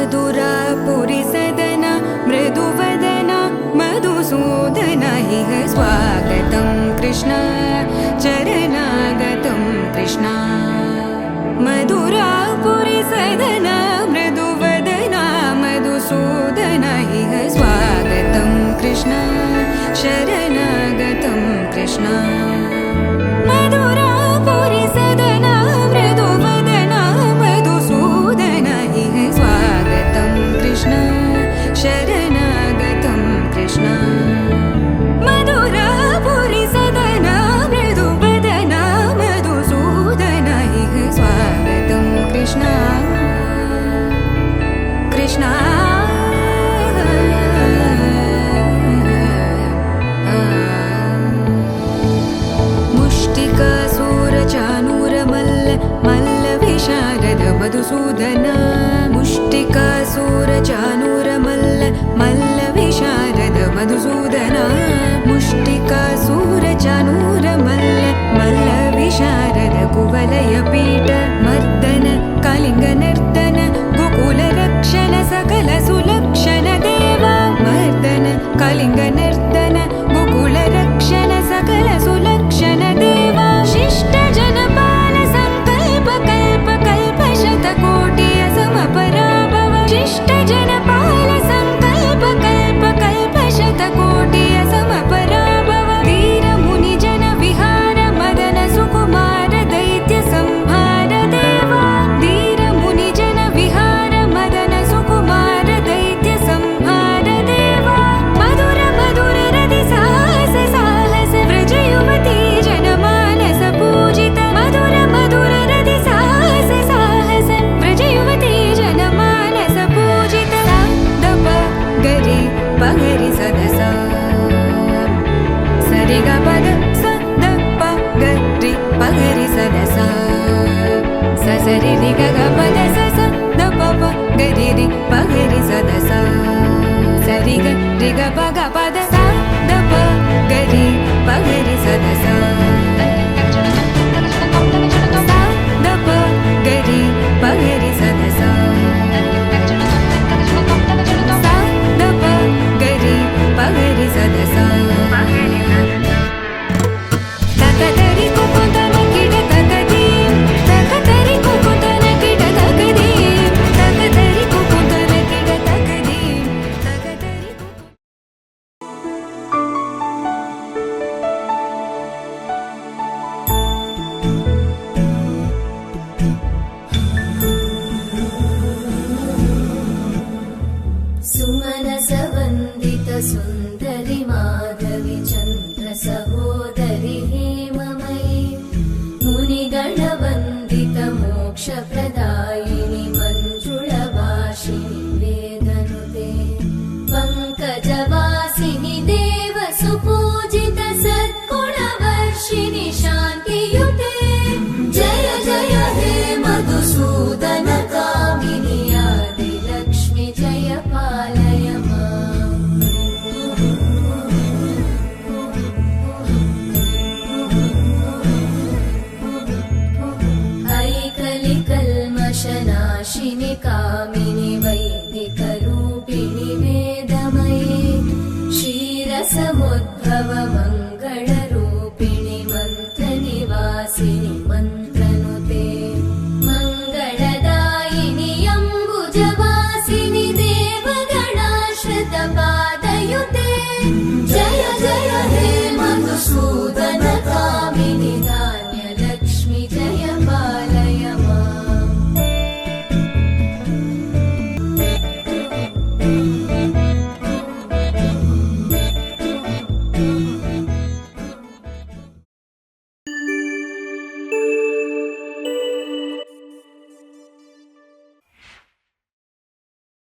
मधुरापुरी सदन मृदुवदन मधुसूदन इह स्वागतं कृष्ण चरणागतं कृष्ण मधुरापुरी सदन मृदुवदन मधुसूदन इह स्वागतं कृष्ण शरणागतं कृष्ण मधुरापुरी सदन मृदुवदन मधुसूदन इह स्वागतं कृष्ण शरणागतं कृष्ण मधुरापुरी सदन मृदुवदन मधुसूदन इह स्वागतं कृष्ण कृष्ण मधुसूदन मुष्टिकासुरचाणूरमल्ल मल्लविशारद मधुसूदन मुष्टिकासुरचाणूरमल्ल मल्लविशारद कुवलयपीठ मर्दन कलिङ्गनर्तन गोकुलरक्षण सकल सुलक्षण देव मर्दन कलिङ्गनर्तन गोकुलरक्षण सकल सुलक्षण देव शिष्ट जनपाल संकल्प कल्प कल्प शतकोटि असमपराभव शिष्ट जनपाल संकल्प कल्प कल्प शतकोटि असमपराभव वीर मुनि जन विहार मदन सुकुमार दैत्य संहार देव वीर मुनि जन विहार मदन सुकुमार दैत्य संहार देव मधुर मधुर रति साहस साहस व्रज युवती जनमानस पूजित मधुर मधुर रति साहस साहस व्रज युवती जनमानस पूजित दप गरि पगरि सदस सरि ग पद स द प गरि पगरि सदस स सरि रि ग ग पद स स द प प गरि रि पगरि सदस सरि ग रि ग प ग पद स द प गरि पगरि सदस द प गरि पगरि सदस द प गरि पगरि सदस तकतरि कुकुतन किट तकदीं तकतरि कुकुतन किट तकदीं तकतरि कुकुतन किट तकदीं तकतरि सुमनसवन्दित सुन्दरि माधवि चन्द्र सहोदरि हेममयि मुनिगणवन्दित मोक्षप्रदायिनि मञ्जुळभाषिणि वेदनुते पङ्कजवासिनि देव सुपूजित सद्गुणवर्षिणि शान्तियुते जय जय हे मधुसूदन कामिनि आदिलक्ष्मि जय पालय माम् ऐकलिकल्मषनाशिनि कामिनि वैदिकरूपिणि वेदमयि क्षीरसमुद्भव